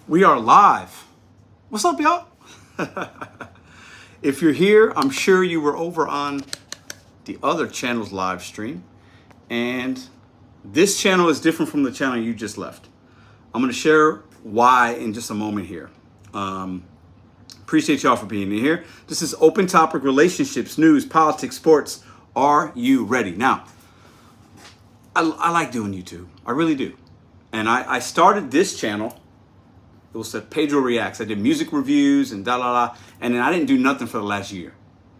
We are live. What's up, y'all? If you're here, I'm sure you were over on the other channel's live stream. And this channel is different from the channel you just left. I'm going to share why in just a moment here. Appreciate y'all for being here. This is Open Topic Relationships, News, Politics, Sports. Are you ready? Now, I like doing YouTube. I really do. And I started this channel. It was Pedro Reacts. I did music reviews and and then I didn't do nothing for the last year.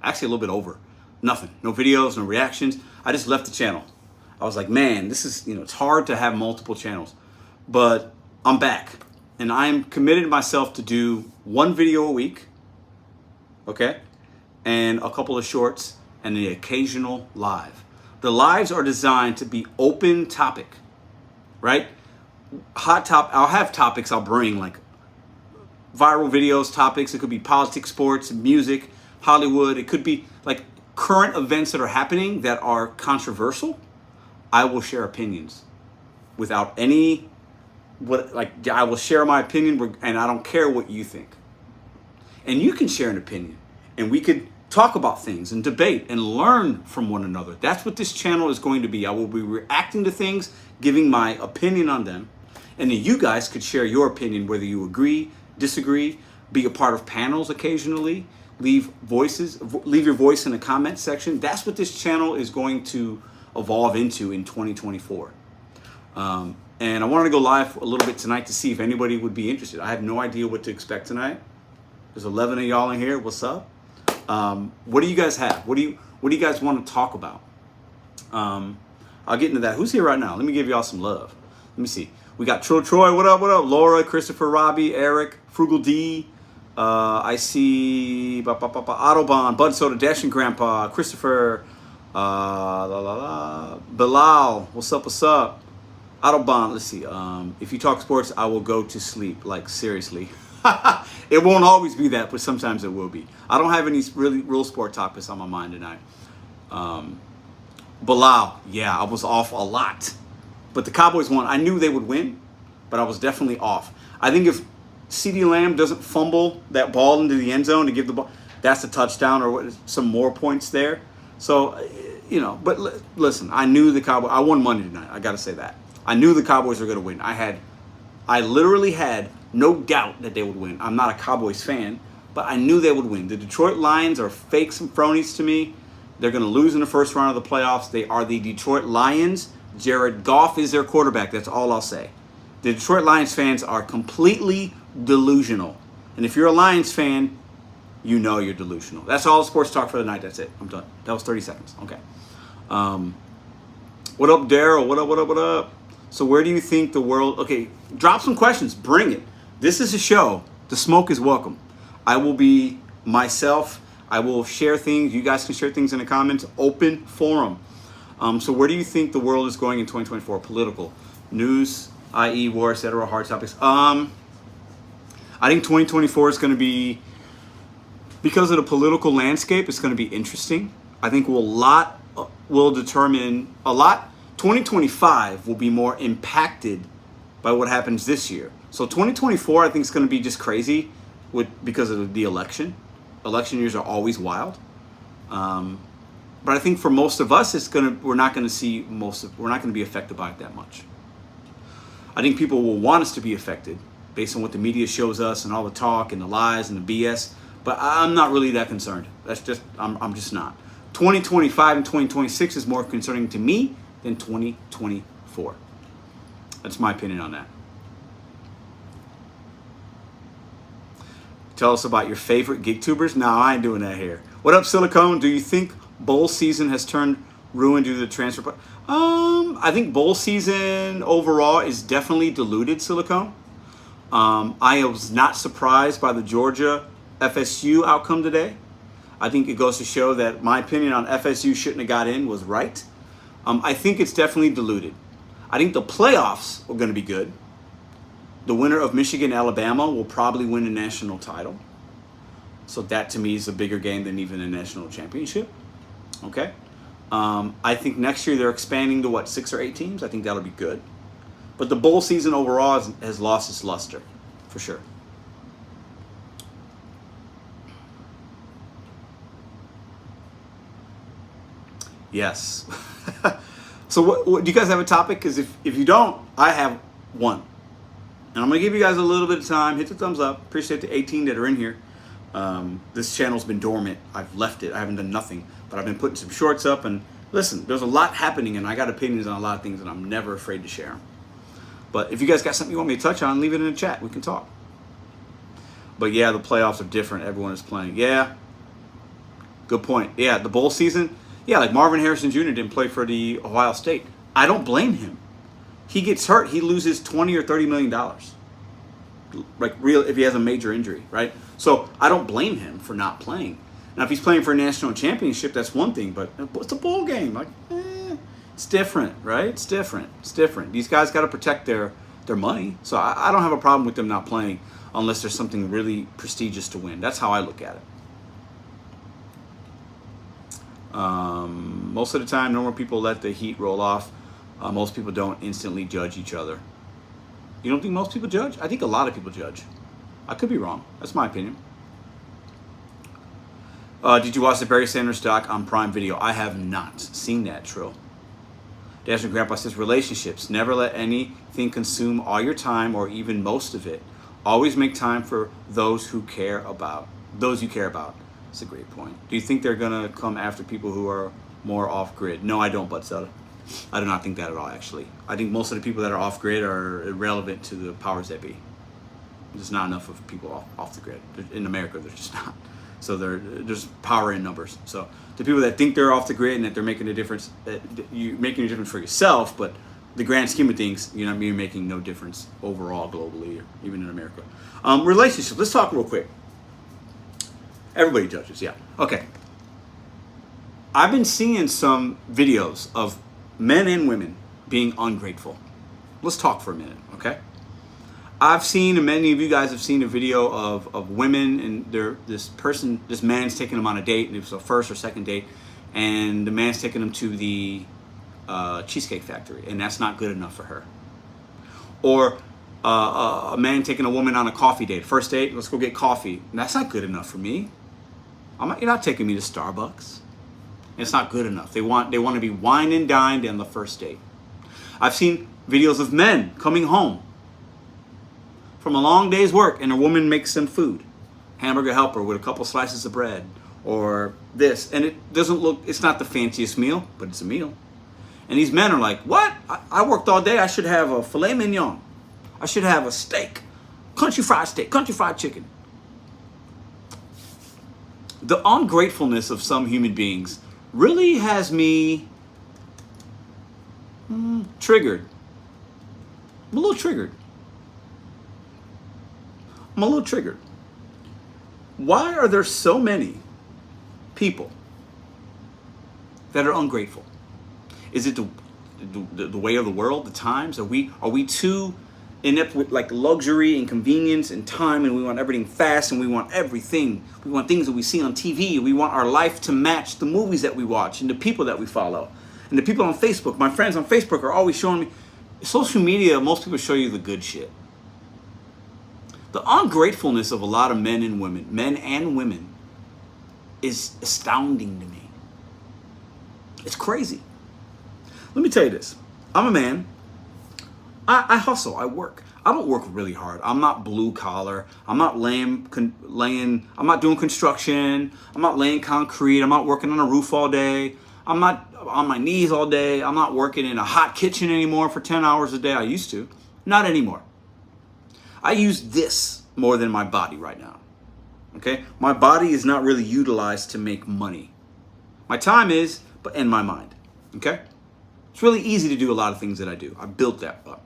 Actually, a little bit over. Nothing. No videos, no reactions. I just left the channel. I was like, man, this is, it's hard to have multiple channels. But I'm back. And I'm committed myself to do one video a week. Okay? And a couple of shorts and the occasional live. The lives are designed to be open topic. Right? I'll have topics I'll bring, like viral videos, topics. It could be politics, sports, music, Hollywood. It could be like current events that are happening that are controversial. I will share opinions without any I will share my opinion, and I don't care what you think. And you can share an opinion, and we could talk about things and debate and learn from one another. That's what this channel is going to be. I will be reacting to things, giving my opinion on them. And then you guys could share your opinion, whether you agree, disagree, be a part of panels occasionally, leave your voice in the comment section. That's what this channel is going to evolve into in 2024. And I wanted to go live a little bit tonight to see if anybody would be interested. I have no idea what to expect tonight. There's 11 of y'all in here. What's up? What do you guys have? What do you guys want to talk about? I'll get into that. Who's here right now? Let me give y'all some love. Let me see. We got Troy. What up? What up? Laura, Christopher, Robbie, Eric, Frugal D. I see Autobahn, Bud Soda, Dashing Grandpa, Christopher, Bilal. What's up? What's up? Autobahn. Let's see. If you talk sports, I will go to sleep. Like, seriously. It won't always be that, but sometimes it will be. I don't have any real sport topics on my mind tonight. Bilal, yeah, I was off a lot. But the Cowboys won. I knew they would win, but I was definitely off. I think if CeeDee Lamb doesn't fumble that ball into the end zone to give the ball, that's a touchdown or some more points there. So, but listen, I knew the Cowboys. I won money tonight. I got to say that. I knew the Cowboys were going to win. I literally had no doubt that they would win. I'm not a Cowboys fan, but I knew they would win. The Detroit Lions are fakes and phonies to me. They're going to lose in the first round of the playoffs. They are the Detroit Lions. Jared Goff is their quarterback. That's all I'll say. The Detroit Lions fans are completely delusional. And if you're a Lions fan, you know you're delusional. That's all sports talk for the night. That's it. I'm done. That was 30 seconds. Okay. What up, Daryl? What up, what up, what up? So where do you think the world... Okay, drop some questions. Bring it. This is a show. The smoke is welcome. I will be myself. I will share things. You guys can share things in the comments. Open forum. So where do you think the world is going in 2024? Political, news, i.e. war, etc., hard topics. I think 2024 is going to be, because of the political landscape, it's going to be interesting. I think will determine a lot. 2025 will be more impacted by what happens this year. So 2024, I think, is going to be just crazy because of the election. Election years are always wild. But I think for most of us, we're not going to be affected by it that much. I think people will want us to be affected based on what the media shows us and all the talk and the lies and the BS. But I'm not really that concerned. I'm just not. 2025 and 2026 is more concerning to me than 2024. That's my opinion on that. Tell us about your favorite gig tubers. No, I ain't doing that here. What up, Silicone? Do you think bowl season has turned ruined due to the transfer? I think bowl season overall is definitely diluted, Silicone. I was not surprised by the Georgia FSU outcome today. I think it goes to show that my opinion on FSU shouldn't have got in was right. I think it's definitely diluted. I think the playoffs are going to be good. The winner of Michigan-Alabama will probably win a national title. So that, to me, is a bigger game than even a national championship. Okay? I think next year they're expanding to, 6 or 8 teams? I think that'll be good. But the bowl season overall has lost its luster. for sure. Yes. So what do you guys have a topic? Because if you don't, I have one. And I'm going to give you guys a little bit of time. Hit the thumbs up. Appreciate the 18 that are in here. This channel's been dormant. I've left it. I haven't done nothing. But I've been putting some shorts up. And listen, there's a lot happening. And I got opinions on a lot of things. And I'm never afraid to share them. But if you guys got something you want me to touch on, leave it in the chat. We can talk. But yeah, the playoffs are different. Everyone is playing. Yeah. Good point. Yeah, the bowl season. Yeah, like Marvin Harrison Jr. didn't play for the Ohio State. I don't blame him. He gets hurt, he loses $20 or $30 million. Like real, if he has a major injury, right? So I don't blame him for not playing. Now, if he's playing for a national championship, that's one thing. But it's a bowl game. Like, it's different, right? It's different. It's different. These guys got to protect their money. So I don't have a problem with them not playing unless there's something really prestigious to win. That's how I look at it. Most of the time, normal people let the heat roll off. Most people don't instantly judge each other. You don't think most people judge? I think a lot of people judge. I could be wrong. That's my opinion. Did you watch the Barry Sanders doc on Prime Video? I have not seen that, Trill. Dash and Grandpa says, relationships. Never let anything consume all your time or even most of it. Always make time for those you care about. That's a great point. Do you think they're going to come after people who are more off-grid? No, I don't, Buttsella. I do not think that at all, actually. I think most of the people that are off-grid are irrelevant to the powers that be. There's not enough of people off the grid. In America, there's just not. So there's power in numbers. So the people that think they're off the grid and that they're making a difference, you're making a difference for yourself, but the grand scheme of things, you're making no difference overall globally or even in America. Relationships. Let's talk real quick. Everybody judges, yeah. Okay. I've been seeing some videos of men and women being ungrateful. Let's talk for a minute, okay? I've seen, and many of you guys have seen a video of women and this man's taking them on a date, and it was a first or second date, and the man's taking them to the Cheesecake Factory, and that's not good enough for her. Or a man taking a woman on a coffee date. First date, let's go get coffee. And that's not good enough for me. You're not taking me to Starbucks. It's not good enough. They want to be wined and dined on the first date. I've seen videos of men coming home from a long day's work and a woman makes them food. Hamburger helper with a couple slices of bread or this. And it's not the fanciest meal, but it's a meal. And these men are like, what? I worked all day. I should have a filet mignon. I should have a steak. Country fried steak, country fried chicken. The ungratefulness of some human beings really has me triggered. I'm a little triggered. Why are there so many people that are ungrateful? Is it the way of the world, the times? Are we too inept with like luxury and convenience and time, and we want everything fast, and we want everything. We want things that we see on TV. We want our life to match the movies that we watch and the people that we follow. And the people on Facebook, my friends on Facebook are always showing me, social media, most people show you the good shit. The ungratefulness of a lot of men and women is astounding to me. It's crazy. Let me tell you this. I'm a man. I hustle. I work. I don't work really hard. I'm not blue collar. I'm not I'm not doing construction. I'm not laying concrete. I'm not working on a roof all day. I'm not on my knees all day. I'm not working in a hot kitchen anymore for 10 hours a day. I used to. Not anymore. I use this more than my body right now. Okay? My body is not really utilized to make money. My time is, and my mind. Okay? It's really easy to do a lot of things that I do. I built that up.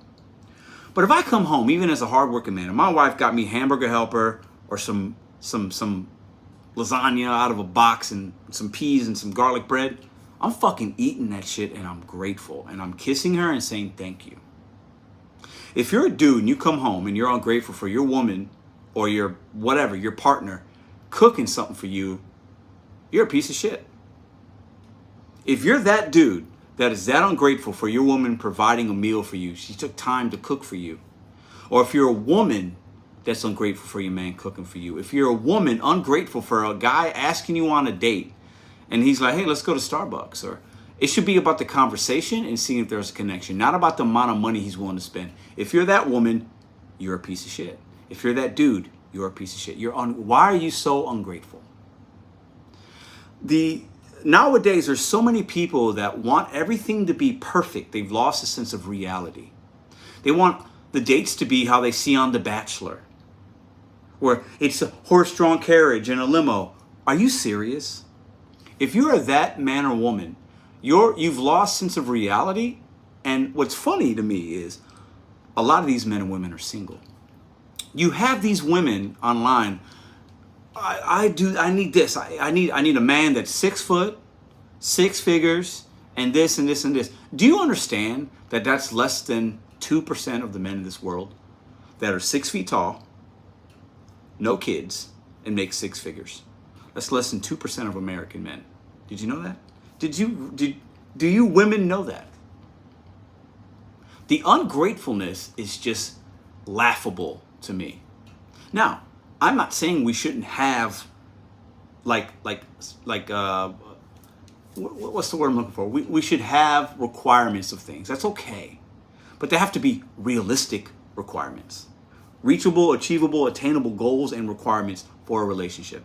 But if I come home, even as a hardworking man, and my wife got me hamburger helper or some lasagna out of a box and some peas and some garlic bread, I'm fucking eating that shit and I'm grateful. And I'm kissing her and saying thank you. If you're a dude and you come home and you're ungrateful for your woman or your whatever, your partner, cooking something for you, you're a piece of shit. If you're that dude that is that ungrateful for your woman providing a meal for you, she took time to cook for you. Or if you're a woman that's ungrateful for your man cooking for you. If you're a woman ungrateful for a guy asking you on a date and he's like, hey, let's go to Starbucks, or it should be about the conversation and seeing if there's a connection, not about the amount of money he's willing to spend. If you're that woman, you're a piece of shit. If you're that dude, you're a piece of shit. Why are you so ungrateful? Nowadays, there's so many people that want everything to be perfect. They've lost a sense of reality. They want the dates to be how they see on The Bachelor, where it's a horse-drawn carriage and a limo. Are you serious? If you are that man or woman, you've lost sense of reality. And what's funny to me is a lot of these men and women are single. You have these women online. I need this. I need a man that's 6 foot, 6 figures, and this and this and this. Do you understand that that's less than 2% of the men in this world that are 6 feet tall, no kids, and make 6 figures? That's less than 2% of American men. Did you know that? Do you women know that? The ungratefulness is just laughable to me. Now, I'm not saying we shouldn't have what's the word I'm looking for? We should have requirements of things. That's okay. But they have to be realistic requirements. Reachable, achievable, attainable goals and requirements for a relationship.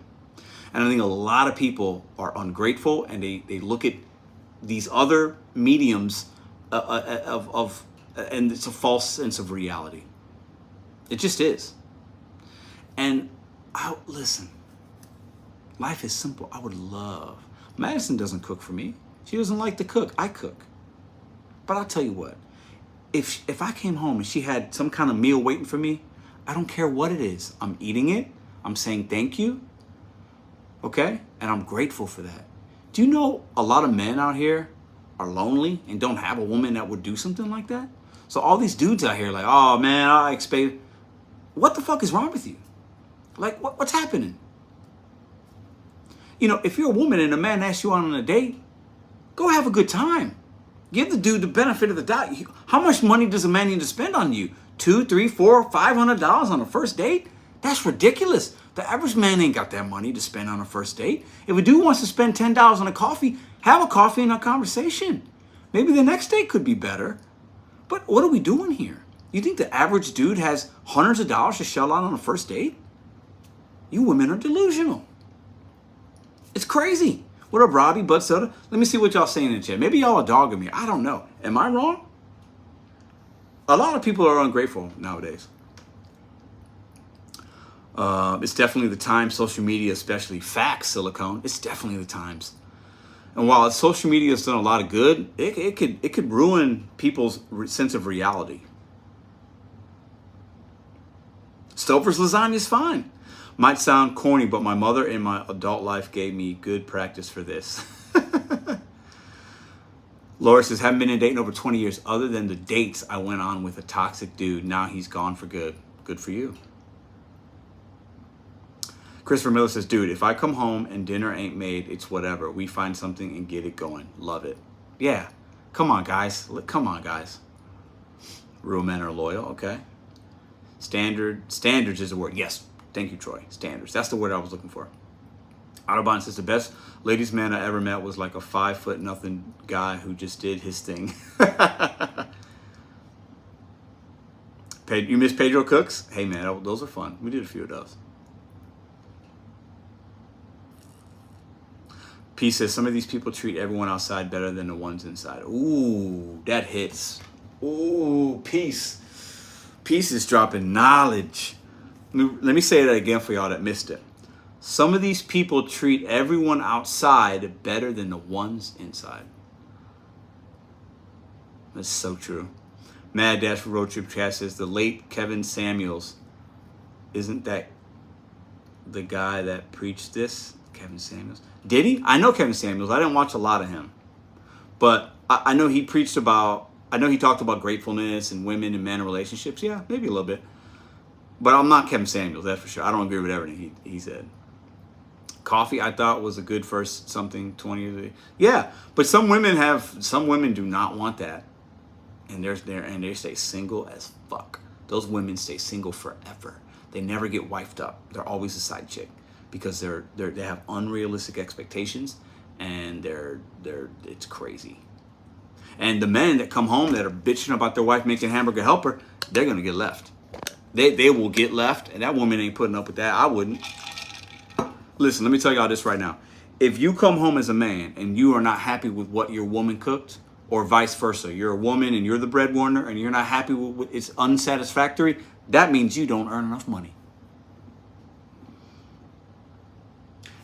And I think a lot of people are ungrateful and they look at these other mediums and it's a false sense of reality. It just is. And listen, life is simple. I would love. Madison doesn't cook for me. She doesn't like to cook. I cook. But I'll tell you what, if I came home and she had some kind of meal waiting for me, I don't care what it is. I'm eating it. I'm saying thank you. Okay? And I'm grateful for that. Do you know a lot of men out here are lonely and don't have a woman that would do something like that? So all these dudes out here like, oh man, I expect. What the fuck is wrong with you? Like, what's happening? You know, if you're a woman and a man asks you out on a date, go have a good time. Give the dude the benefit of the doubt. How much money does a man need to spend on you? $200, $300, $400, $500 on a first date? That's ridiculous. The average man ain't got that money to spend on a first date. If a dude wants to spend $10 on a coffee, have a coffee and a conversation. Maybe the next date could be better. But what are we doing here? You think the average dude has hundreds of dollars to shell out on a first date? You women are delusional. It's crazy. What up, Robbie, Bud Soda? Let me see what y'all saying in the chat. Maybe y'all are dogging me. I don't know. Am I wrong? A lot of people are ungrateful nowadays. It's definitely the time. Social media, especially facts, Silicone. It's definitely the times. And while social media has done a lot of good, it could ruin people's sense of reality. Stouffer's lasagna is fine. Might sound corny, but my mother in my adult life gave me good practice for this. Laura says, haven't been in dating over 20 years other than the dates I went on with a toxic dude. Now he's gone for good. Good for you. Christopher Miller says, dude, if I come home and dinner ain't made, it's whatever. We find something and get it going. Love it. Yeah. Come on, guys. Come on, guys. Real men are loyal. Okay. Standards is a word. Yes. Thank you, Troy. Standards. That's the word I was looking for. Autobahn says, the best ladies man I ever met was like a 5'0" guy who just did his thing. You miss Pedro Cooks? Hey, man, those are fun. We did a few of those. P says, some of these people treat everyone outside better than the ones inside. Ooh, that hits. Ooh, Peace. Peace is dropping knowledge. Let me say that again for y'all that missed it. Some of these people treat everyone outside better than the ones inside. That's so true. Mad Dash for Road Trip Chat says, the late Kevin Samuels, isn't that the guy that preached this? Kevin Samuels. Did he? I know Kevin Samuels. I didn't watch a lot of him. But I know he talked about gratefulness and women and men and relationships. Yeah, maybe a little bit. But I'm not Kevin Samuels, that's for sure. I don't agree with everything he said. Coffee, I thought, was a good first something 20 years ago. Yeah, but some women do not want that. And they stay single as fuck. Those women stay single forever. they never get wifed up. They're always a side chick because they have unrealistic expectations, and it's crazy. And the men that come home that are bitching about their wife making hamburger helper, they're gonna get left. They will get left, and that woman ain't putting up with that. I wouldn't. Listen, let me tell y'all this right now. If you come home as a man and you are not happy with what your woman cooked, or vice versa, you're a woman and you're the breadwinner and you're not happy with it's unsatisfactory, that means you don't earn enough money.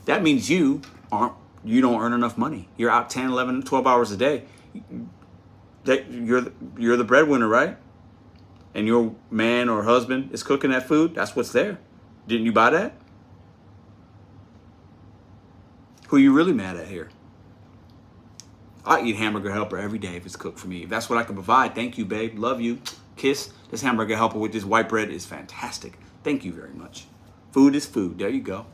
That means you don't earn enough money. You're out 10, 11, 12 hours a day. You're the breadwinner, right? And your man or husband is cooking that food. That's what's there. Didn't you buy that? Who are you really mad at here? I eat hamburger helper every day if it's cooked for me. If that's what I can provide, thank you, babe. Love you. Kiss. This hamburger helper with this white bread is fantastic. Thank you very much. Food is food. There you go.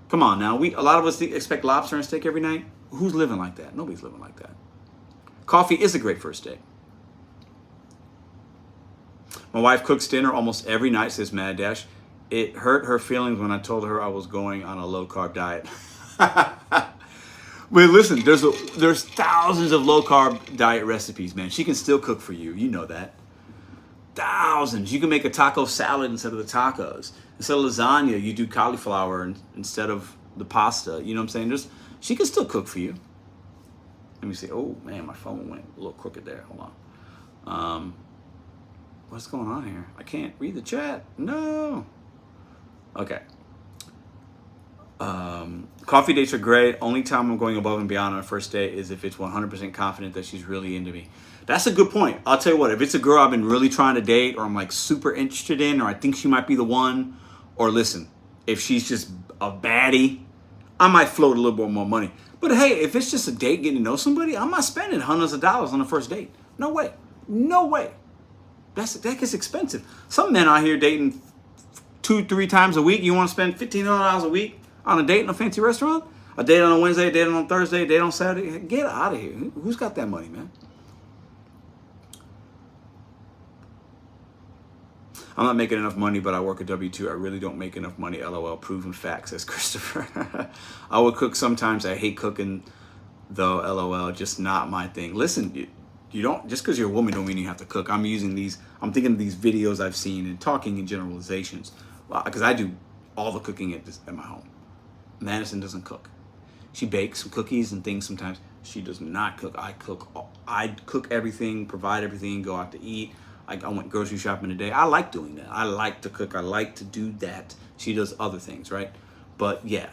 Come on now. A lot of us expect lobster and steak every night. Who's living like that? Nobody's living like that. Coffee is a great first date. My wife cooks dinner almost every night, says Mad Dash. It hurt her feelings when I told her I was going on a low-carb diet. But listen, there's thousands of low-carb diet recipes, man. She can still cook for you. You know that. Thousands. You can make a taco salad instead of the tacos. Instead of lasagna, you do cauliflower instead of the pasta. You know what I'm saying? She can still cook for you. Let me see. Oh, man, my phone went a little crooked there. Hold on. What's going on here? I can't read the chat. No. Okay. Coffee dates are great. Only time I'm going above and beyond on a first date is if it's 100% confident that she's really into me. That's a good point. I'll tell you what, if it's a girl I've been really trying to date, or I'm like super interested in, or I think she might be the one, or listen, if she's just a baddie, I might float a little bit more money. But hey, if it's just a date, getting to know somebody, I'm not spending hundreds of dollars on the first date. No way. No way. That gets expensive. Some men out here dating 2-3 times a week. You want to spend $1,500 a week on a date in a fancy restaurant? A date on a Wednesday, a date on a Thursday, a date on Saturday? Get out of here. Who's got that money, man? I'm not making enough money, but I work a W-2. I really don't make enough money. LOL. Proven fact, says Christopher. I would cook sometimes. I hate cooking, though. LOL. Just not my thing. Listen, you don't, just because you're a woman don't mean you have to cook. I'm thinking of these videos I've seen and talking in generalizations. Because I do all the cooking at my home. Madison doesn't cook. She bakes some cookies and things sometimes. She does not cook. I cook everything, provide everything, go out to eat. I went grocery shopping today. I like doing that. I like to cook. I like to do that. She does other things, right? But yeah.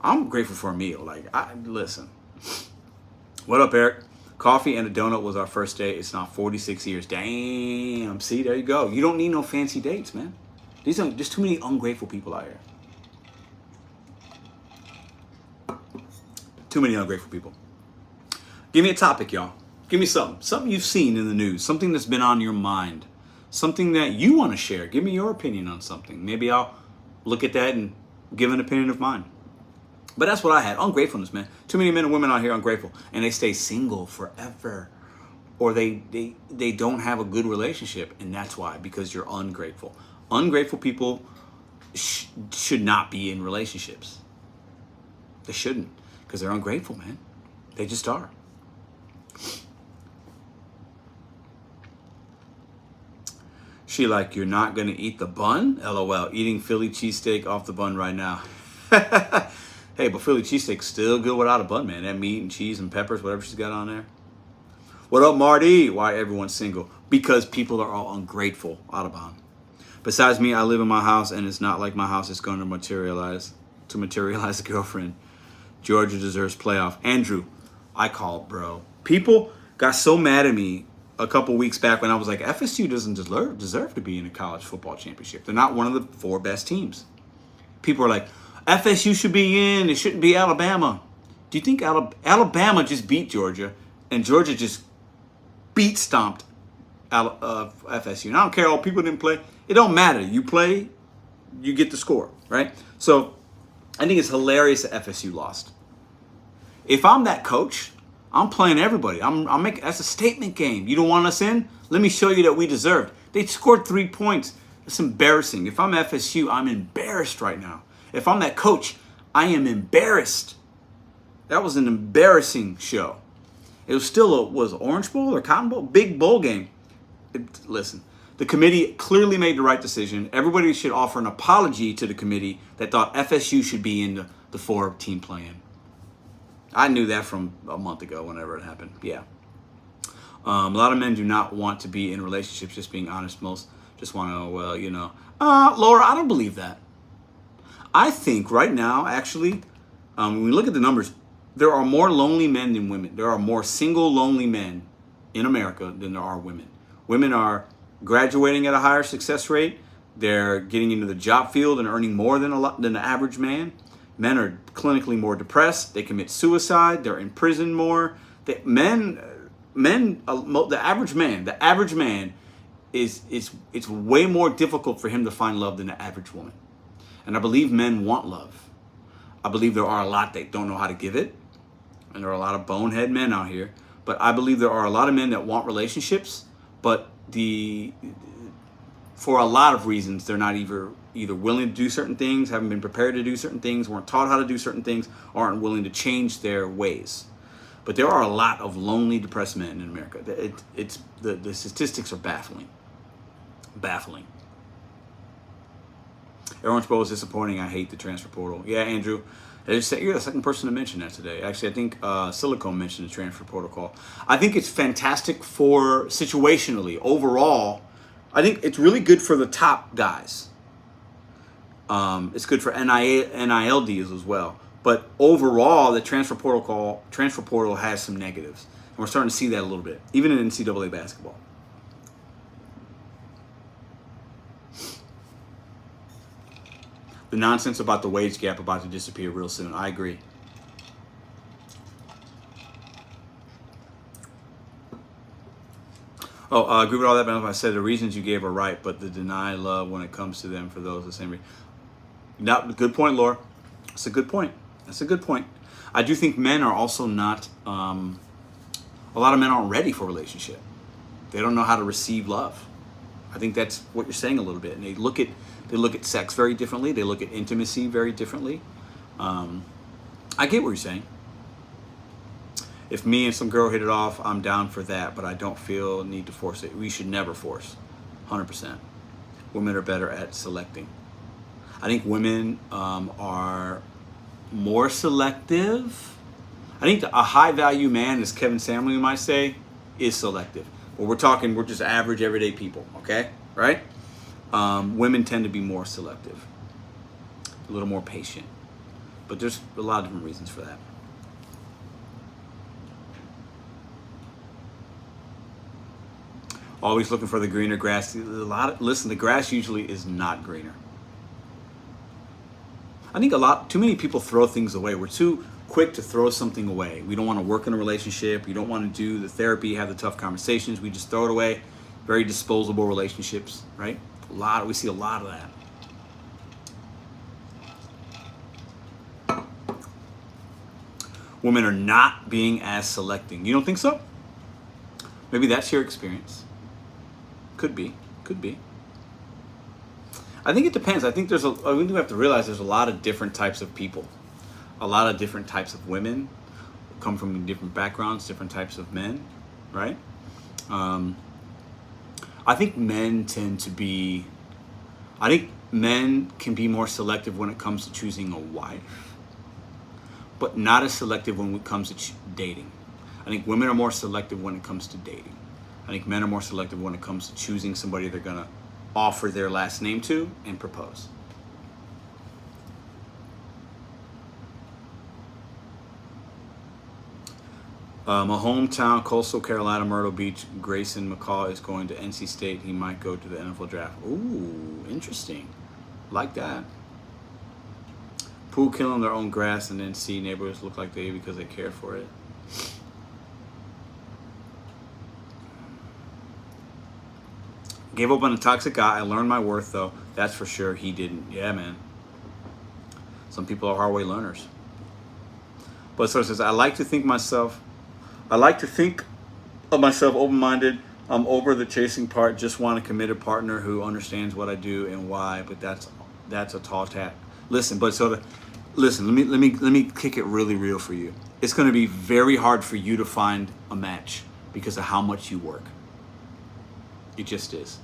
I'm grateful for a meal. Listen. What up, Eric? Coffee and a donut was our first date. It's now 46 years. Damn. See, there you go. You don't need no fancy dates, man. There's too many ungrateful people out here. Too many ungrateful people. Give me a topic, y'all. Give me something. Something you've seen in the news. Something that's been on your mind. Something that you want to share. Give me your opinion on something. Maybe I'll look at that and give an opinion of mine. But that's what I had. Ungratefulness, man. Too many men and women out here ungrateful. And they stay single forever. Or they don't have a good relationship. And that's why. Because you're ungrateful. Ungrateful people should not be in relationships. They shouldn't. Because they're ungrateful, man. They just are. She like, you're not going to eat the bun? LOL. Eating Philly cheesesteak off the bun right now. Hey, but Philly cheesesteak's still good without a bun, man. That meat and cheese and peppers, whatever she's got on there. What up, Marty? Why everyone's single? Because people are all ungrateful. Audubon. Besides me, I live in my house, and it's not like my house is going to materialize a girlfriend. Georgia deserves playoff. Andrew, I called, bro. People got so mad at me a couple weeks back when I was like, FSU doesn't deserve to be in a college football championship. They're not one of the 4 best teams. People are like, FSU should be in. It shouldn't be Alabama. Do you think Alabama just beat Georgia and Georgia just beat stomped FSU? And I don't care. All people didn't play. It don't matter. You play, you get the score, right? So I think it's hilarious that FSU lost. If I'm that coach, I'm playing everybody. I'm making that's a statement game. You don't want us in? Let me show you that we deserved. They scored 3 points. It's embarrassing. If I'm FSU, I'm embarrassed right now. If I'm that coach, I am embarrassed. That was an embarrassing show. It was still was Orange Bowl or Cotton Bowl? Big bowl game. Listen, the committee clearly made the right decision. Everybody should offer an apology to the committee that thought FSU should be in the 4-team play-in. I knew that from a month ago whenever it happened. Yeah. A lot of men do not want to be in relationships, just being honest. Most just want to, well, you know. Laura, I don't believe that. I think right now, actually, when we look at the numbers, there are more lonely men than women. There are more single lonely men in America than there are women. Women are graduating at a higher success rate. They're getting into the job field and earning more than the average man. Men are clinically more depressed. They commit suicide. They're in prison more. The average man is it's way more difficult for him to find love than the average woman. And I believe men want love. I believe there are a lot that don't know how to give it. And there are a lot of bonehead men out here. But I believe there are a lot of men that want relationships, but for a lot of reasons, they're not either willing to do certain things, haven't been prepared to do certain things, weren't taught how to do certain things, aren't willing to change their ways. But there are a lot of lonely, depressed men in America. The statistics are baffling. Baffling. Orange Bowl is disappointing. I hate the transfer portal. Yeah, Andrew. You're the second person to mention that today. Actually, I think Silicone mentioned the transfer protocol. I think it's fantastic for situationally. Overall, I think it's really good for the top guys. It's good for NIL deals as well. But overall, the transfer portal has some negatives. And we're starting to see that a little bit, even in NCAA basketball. The nonsense about the wage gap about to disappear real soon. I agree. I agree with all that, but I said the reasons you gave are right, but the deny love when it comes to them for those the same reason. Good point, Laura. That's a good point. I do think men are also not, a lot of men aren't ready for a relationship. They don't know how to receive love. I think that's what you're saying a little bit. And they look at sex very differently. They look at intimacy very differently. I get what you're saying. If me and some girl hit it off, I'm down for that, but I don't feel a need to force it. We should never force, 100%. Women are better at selecting. I think women are more selective. I think a high-value man, as Kevin Samuel might say, is selective. But we're just average, everyday people, okay? Right? Women tend to be more selective, a little more patient. But there's a lot of different reasons for that. Always looking for the greener grass. Listen, the grass usually is not greener. I think too many people throw things away. We're too quick to throw something away. We don't want to work in a relationship. We don't want to do the therapy, have the tough conversations. We just throw it away. Very disposable relationships, right? We see a lot of that. Women are not being as selecting. You don't think so? Maybe that's your experience. Could be. I think it depends. I think we have to realize there's a lot of different types of people. A lot of different types of women come from different backgrounds, different types of men, right? I think men can be more selective when it comes to choosing a wife, but not as selective when it comes to dating. I think women are more selective when it comes to dating. I think men are more selective when it comes to choosing somebody they're going to offer their last name to and propose. My hometown, Coastal Carolina, Myrtle Beach, Grayson McCall is going to NC State. He might go to the NFL draft. Ooh, interesting. Like that. Pool killing their own grass and then see neighbors look like they because they care for it. Gave up on a toxic guy. I learned my worth, though. That's for sure. He didn't. Yeah, man. Some people are hard way learners. But so it says, I like to think of myself open-minded, I'm over the chasing part. Just want a committed partner who understands what I do and why. But that's a tall task. Listen, but so listen. Let me kick it really real for you. It's going to be very hard for you to find a match because of how much you work. It just is.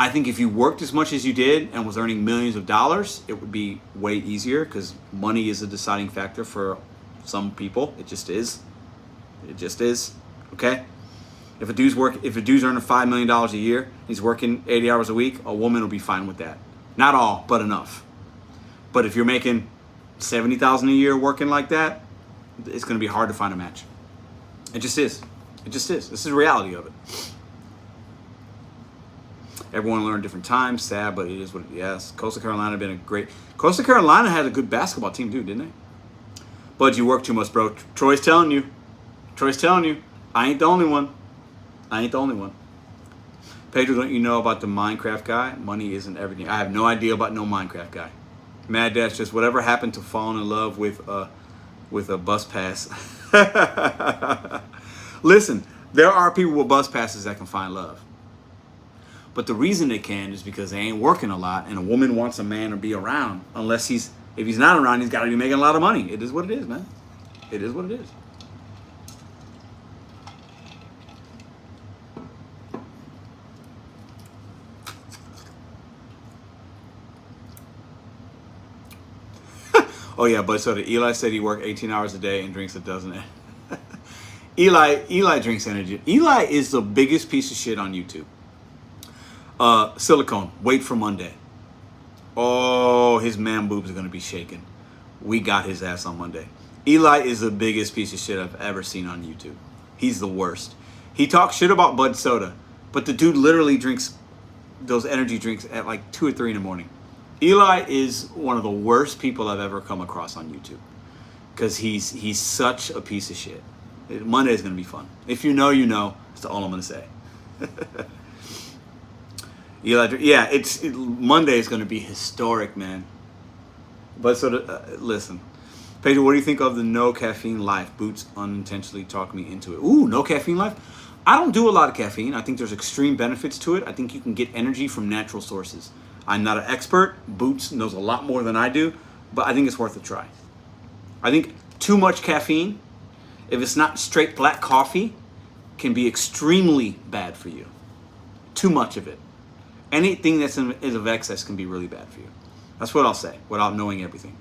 I think if you worked as much as you did and was earning millions of dollars, it would be way easier because money is a deciding factor for some people. It just is. It just is. Okay? If a dude's earning $5 million a year, he's working 80 hours a week, a woman will be fine with that. Not all, but enough. But if you're making $70,000 a year working like that, it's going to be hard to find a match. It just is. It just is. This is the reality of it. Everyone learned different times. Sad, but it is what it is. Yes. Coastal Carolina Coastal Carolina had a good basketball team too, didn't they? Bud, you work too much, bro. Troy's telling you. I ain't the only one. Pedro, don't you know about the Minecraft guy? Money isn't everything. I have no idea about no Minecraft guy. Mad Dash, just whatever happened to falling in love with a bus pass. Listen, there are people with bus passes that can find love. But the reason they can is because they ain't working a lot, and a woman wants a man to be around. If he's not around, he's got to be making a lot of money. It is what it is, man. It is what it is. Oh yeah, but so Eli said he worked 18 hours a day and drinks a dozen. Eli drinks energy. Eli is the biggest piece of shit on YouTube. Silicone, wait for Monday. Oh, his man boobs are going to be shaking. We got his ass on Monday. Eli is the biggest piece of shit I've ever seen on YouTube. He's the worst. He talks shit about Bud Soda, but the dude literally drinks those energy drinks at like 2 or 3 in the morning. Eli is one of the worst people I've ever come across on YouTube because he's such a piece of shit. Monday is going to be fun. If you know, you know. That's all I'm going to say. Eli, yeah, Monday is going to be historic, man. But listen, Pedro, what do you think of the no caffeine life? Boots unintentionally talked me into it. Ooh, no caffeine life? I don't do a lot of caffeine. I think there's extreme benefits to it. I think you can get energy from natural sources. I'm not an expert. Boots knows a lot more than I do, but I think it's worth a try. I think too much caffeine, if it's not straight black coffee, can be extremely bad for you. Too much of it. Anything is of excess can be really bad for you. That's what I'll say without knowing everything.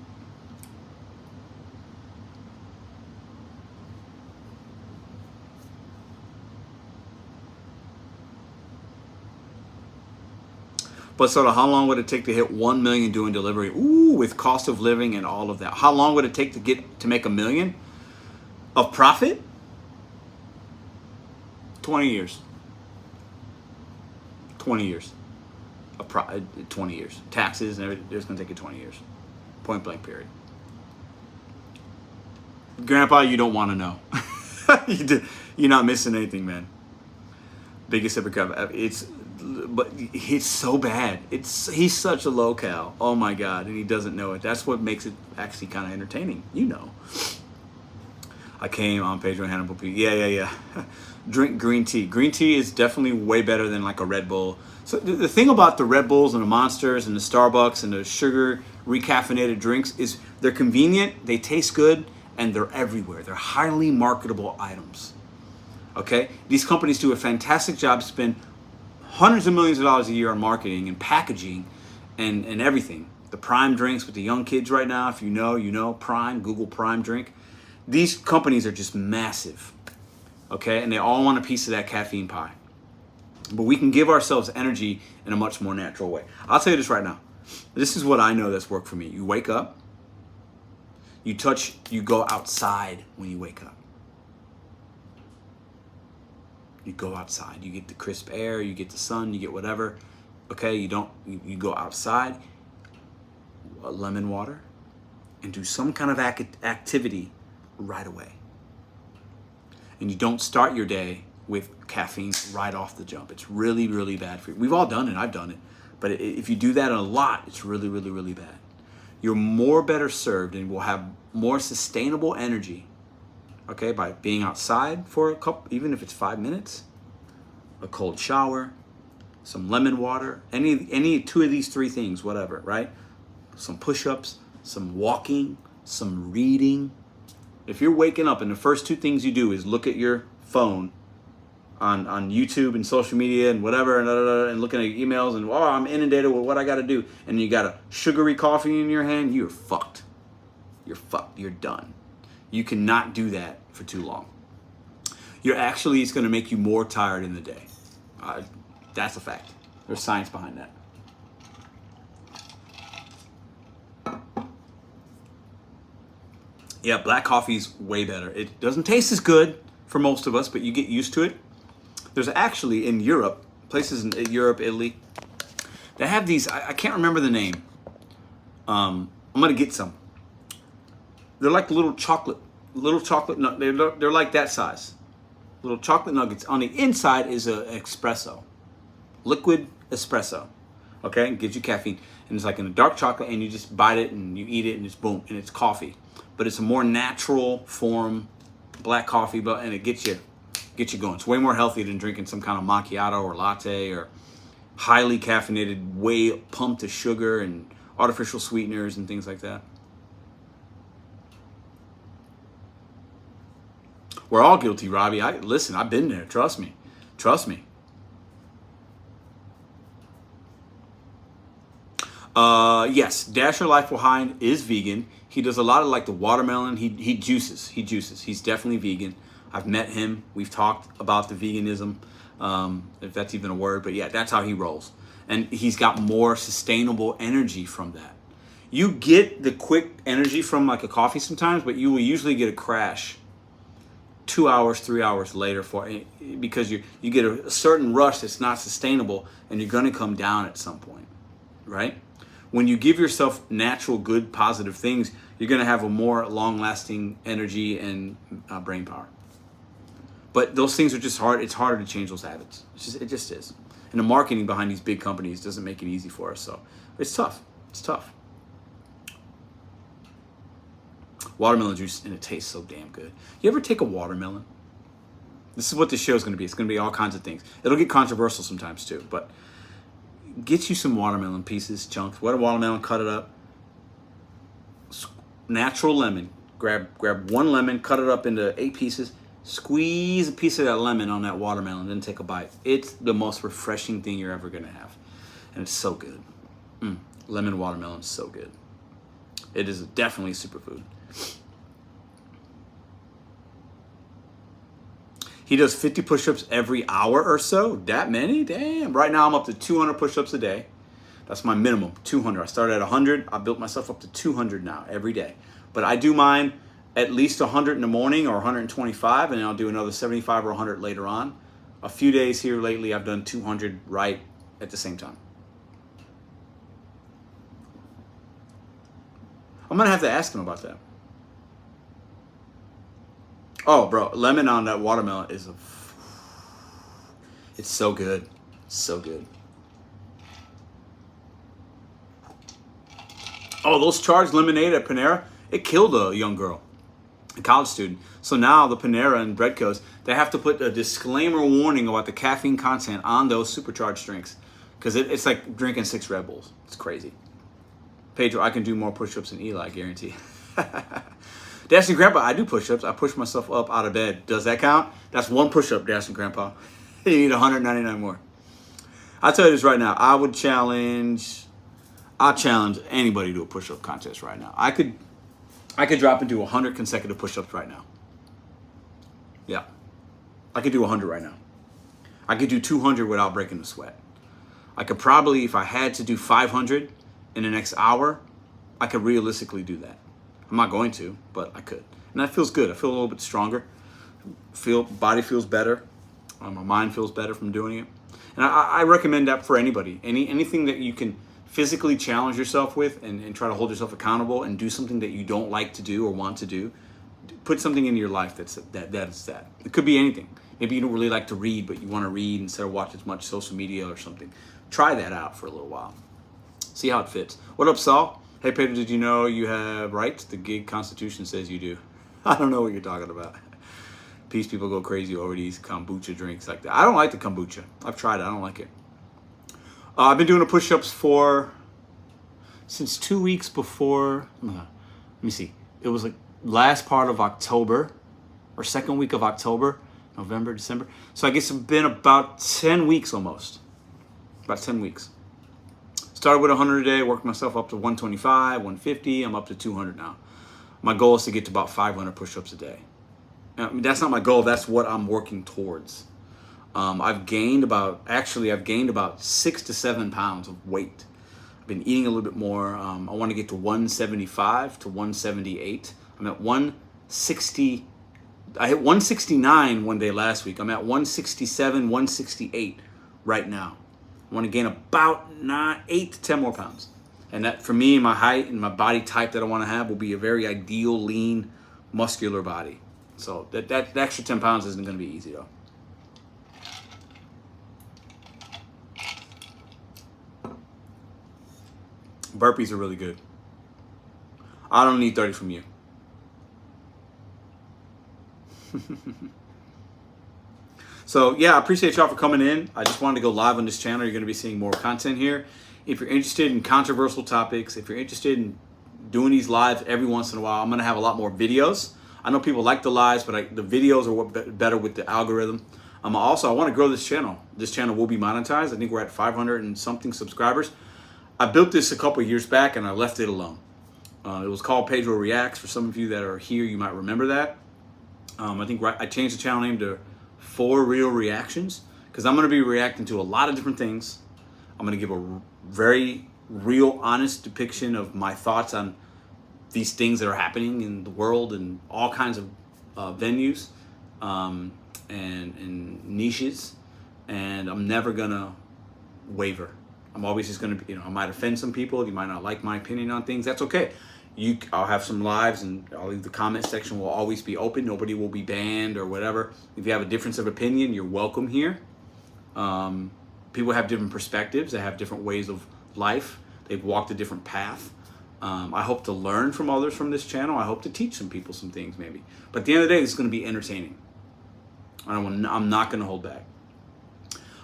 But sort of how long would it take to hit 1 million doing delivery? Ooh, with cost of living and all of that. How long would it take to make $1 million of profit? 20 years. 20 years. 20 years. Taxes and everything. It's going to take you 20 years. Point blank period. Grandpa, you don't want to know. You're not missing anything, man. Biggest hypocrite. But it's so bad. He's such a low cal. Oh my God, and he doesn't know it. That's what makes it actually kind of entertaining. You know. I came on Pedro Hannibal. Yeah. Drink green tea. Green tea is definitely way better than like a Red Bull. So the thing about the Red Bulls and the Monsters and the Starbucks and the sugar recaffeinated drinks is they're convenient, they taste good, and they're everywhere. They're highly marketable items. Okay? These companies do a fantastic job, spend hundreds of millions of dollars a year on marketing and packaging and everything. The Prime drinks with the young kids right now, if you know, you know. Prime, Google Prime drink. These companies are just massive. Okay? And they all want a piece of that caffeine pie. But we can give ourselves energy in a much more natural way. I'll tell you this right now. This is what I know that's worked for me. You wake up, you go outside when you wake up. You go outside. You get the crisp air, you get the sun, you get whatever. Okay, you go outside, lemon water, and do some kind of activity right away. And you don't start your day with caffeine right off the jump. It's really, really bad for you. We've all done it. I've done it. But if you do that a lot, it's really, really, really bad. You're more better served and will have more sustainable energy, okay, by being outside for a couple, even if it's 5 minutes, a cold shower, some lemon water, any two of these three things, whatever, right? Some push-ups, some walking, some reading. If you're waking up and the first two things you do is look at your phone on YouTube and social media and whatever and looking at your emails and I'm inundated with what I got to do, and you got a sugary coffee in your hand, you're fucked. You're fucked. You're done. You cannot do that for too long. It's going to make you more tired in the day. That's a fact. There's science behind that. Yeah, black coffee's way better. It doesn't taste as good for most of us, but you get used to it. There's actually in Europe, places in Europe, Italy, they have these, I can't remember the name. I'm going to get some. They're like little chocolate nut. They're like that size. Little chocolate nuggets. On the inside is an espresso. Liquid espresso. Okay? It gives you caffeine. And it's like in a dark chocolate, and you just bite it and you eat it and it's boom. And it's coffee. But it's a more natural form black coffee, and it gets you going. It's way more healthy than drinking some kind of macchiato or latte or highly caffeinated, way pumped with sugar and artificial sweeteners and things like that. We're all guilty, Robbie. Listen, I've been there. Trust me. Yes, Dasher Life Behind is vegan. He does a lot of like the watermelon. He juices. He's definitely vegan. I've met him. We've talked about the veganism, if that's even a word. But yeah, that's how he rolls. And he's got more sustainable energy from that. You get the quick energy from like a coffee sometimes, but you will usually get a crash 2 hours, 3 hours later because you get a certain rush that's not sustainable, and you're going to come down at some point, right? When you give yourself natural, good, positive things, you're going to have a more long-lasting energy and brain power. But those things are just hard. It's harder to change those habits. It just is. And the marketing behind these big companies doesn't make it easy for us. So it's tough. Watermelon juice, and it tastes so damn good. You ever take a watermelon? This is what this show is going to be. It's going to be all kinds of things. It'll get controversial sometimes too, but get you some watermelon pieces, chunks. What a watermelon, cut it up. Natural lemon. Grab one lemon, cut it up into 8 pieces. Squeeze a piece of that lemon on that watermelon, then take a bite. It's the most refreshing thing you're ever going to have. And it's so good. Lemon watermelon is so good. It is definitely a superfood. He does 50 push-ups every hour or so. That many? Damn. Right now I'm up to 200 push-ups a day. That's my minimum, 200. I started at 100. I built myself up to 200 now every day. But I do mine at least 100 in the morning or 125, and then I'll do another 75 or 100 later on. A few days here lately, I've done 200 right at the same time. I'm going to have to ask him about that. Oh, bro, lemon on that watermelon it's so good. So good. Oh, those charged lemonade at Panera, it killed a young girl, a college student. So now the Panera and Breadco's, they have to put a disclaimer warning about the caffeine content on those supercharged drinks, because it's like drinking 6 Red Bulls. It's crazy. Pedro, I can do more push-ups than Eli, I guarantee. Dashing Grandpa, I do push-ups. I push myself up out of bed. Does that count? That's one push-up, Dashing Grandpa. You need 199 more. I'll tell you this right now. I'll challenge anybody to a push-up contest right now. I could drop and do 100 consecutive push-ups right now. Yeah. I could do 100 right now. I could do 200 without breaking a sweat. I could probably, if I had to do 500 in the next hour, I could realistically do that. I'm not going to, but I could. And that feels good. I feel a little bit stronger. Body feels better. My mind feels better from doing it. And I recommend that for anybody. Anything that you can physically challenge yourself with and try to hold yourself accountable and do something that you don't like to do or want to do. Put something in your life that is that. It could be anything. Maybe you don't really like to read, but you want to read instead of watch as much social media or something. Try that out for a little while. See how it fits. What up, Saul? Hey, Pedro, did you know you have rights? The gig constitution says you do. I don't know what you're talking about. Peace people go crazy over these kombucha drinks like that. I don't like the kombucha. I've tried it. I don't like it. I've been doing the push-ups since 2 weeks before. Let me see. It was like last part of October or second week of October, November, December. So I guess it's been about 10 weeks almost. About 10 weeks. Started with 100 a day, worked myself up to 125, 150. I'm up to 200 now. My goal is to get to about 500 push-ups a day. I mean, that's not my goal. That's what I'm working towards. I've gained about 6 to 7 pounds of weight. I've been eating a little bit more. I want to get to 175 to 178. I'm at 160. I hit 169 one day last week. I'm at 167, 168 right now. I want to gain about 8 to 10 more pounds. And that, for me, my height and my body type that I want to have will be a very ideal, lean, muscular body. So that extra 10 pounds isn't going to be easy, though. Burpees are really good. I don't need 30 from you. So yeah, I appreciate y'all for coming in. I just wanted to go live on this channel. You're going to be seeing more content here. If you're interested in controversial topics, if you're interested in doing these lives every once in a while, I'm going to have a lot more videos. I know people like the lives, but the videos are what better with the algorithm. I want to grow this channel. This channel will be monetized. I think we're at 500 and something subscribers. I built this a couple years back and I left it alone. It was called Pedro Reacts. For some of you that are here, you might remember that. I think I changed the channel name to For Real Reactions because I'm going to be reacting to a lot of different things. I'm going to give a very real, honest depiction of my thoughts on these things that are happening in the world and all kinds of venues and niches. And I'm never going to waver. I'm always just going to, I might offend some people. You might not like my opinion on things. That's okay. I'll have some lives and I'll leave the comment section will always be open. Nobody will be banned or whatever. If you have a difference of opinion, you're welcome here. People have different perspectives. They have different ways of life. They've walked a different path. I hope to learn from others from this channel. I hope to teach some people some things maybe. But at the end of the day, it's going to be entertaining. I'm not going to hold back.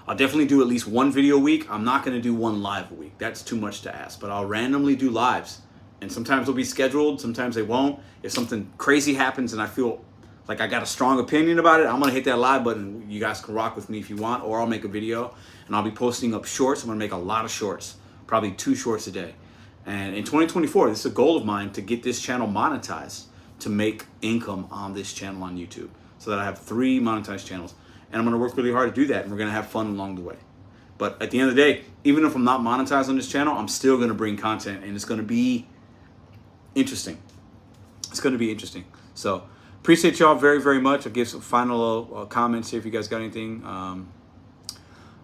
I'll definitely do at least one video a week. I'm not going to do one live a week. That's too much to ask. But I'll randomly do lives. And sometimes they'll be scheduled. Sometimes they won't. If something crazy happens and I feel like I got a strong opinion about it, I'm going to hit that live button. You guys can rock with me if you want. Or I'll make a video. And I'll be posting up shorts. I'm going to make a lot of shorts. Probably 2 shorts a day. And in 2024, this is a goal of mine to get this channel monetized. To make income on this channel on YouTube. So that I have 3 monetized channels. And I'm going to work really hard to do that, and we're going to have fun along the way. But at the end of the day, even if I'm not monetized on this channel, I'm still going to bring content, and it's going to be interesting. It's going to be interesting. So appreciate y'all very, very much. I'll give some final comments here if you guys got anything.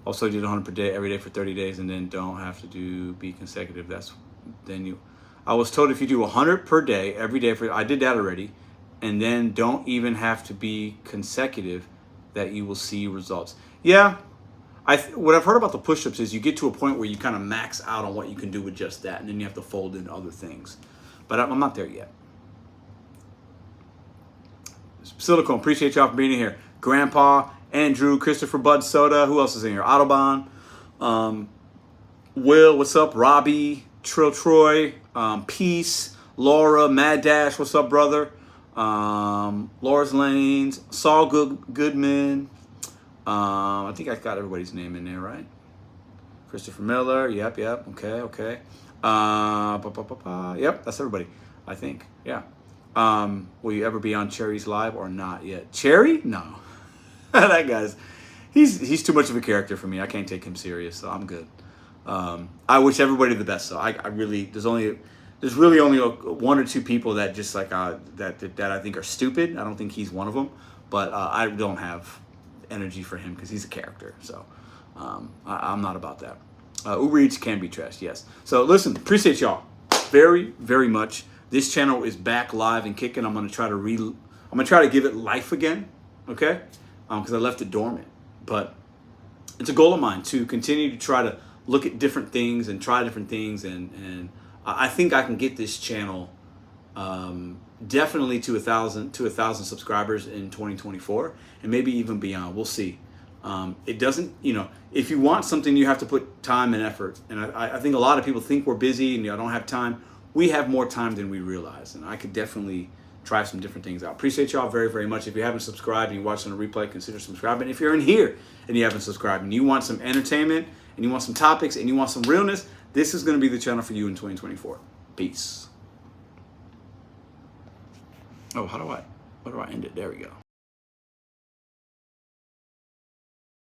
Also did 100 per day, every day for 30 days, and then don't have to be consecutive. I was told if you do 100 per day, every day I did that already, and then don't even have to be consecutive, that you will see results. Yeah, what I've heard about the push-ups is you get to a point where you kind of max out on what you can do with just that, and then you have to fold in other things. But I'm not there yet. Silicone, appreciate y'all for being in here. Grandpa, Andrew, Christopher Bud Soda, who else is in here? Autobahn, Will, what's up? Robbie, Troy, Peace, Laura, Mad Dash, what's up, brother? Laura's Lanes, Saul Goodman. I think I got everybody's name in there, right? Christopher Miller. Yep. Okay. Yep, that's everybody. I think. Yeah. Will you ever be on Cherry's live or not yet? Cherry? No. That guy's he's too much of a character for me. I can't take him serious, so I'm good. I wish everybody the best. So I really there's really only 1 or 2 people that just like that I think are stupid. I don't think he's one of them, but I don't have energy for him because he's a character. So I'm not about that. Uber Eats can be trashed, yes. So listen, appreciate y'all very, very much. This channel is back live and kicking. I'm gonna try to give it life again, okay? Because I left it dormant. But it's a goal of mine to continue to try to look at different things and try different things and I think I can get this channel definitely to 1,000 subscribers in 2024, and maybe even beyond. We'll see. It doesn't, if you want something, you have to put time and effort. And I think a lot of people think we're busy and don't have time. We have more time than we realize, and I could definitely try some different things out. Appreciate y'all very, very much. If you haven't subscribed and you're watching a replay, consider subscribing. If you're in here and you haven't subscribed and you want some entertainment and you want some topics and you want some realness, this is going to be the channel for you in 2024. Peace. Oh, how do I end it? There we go.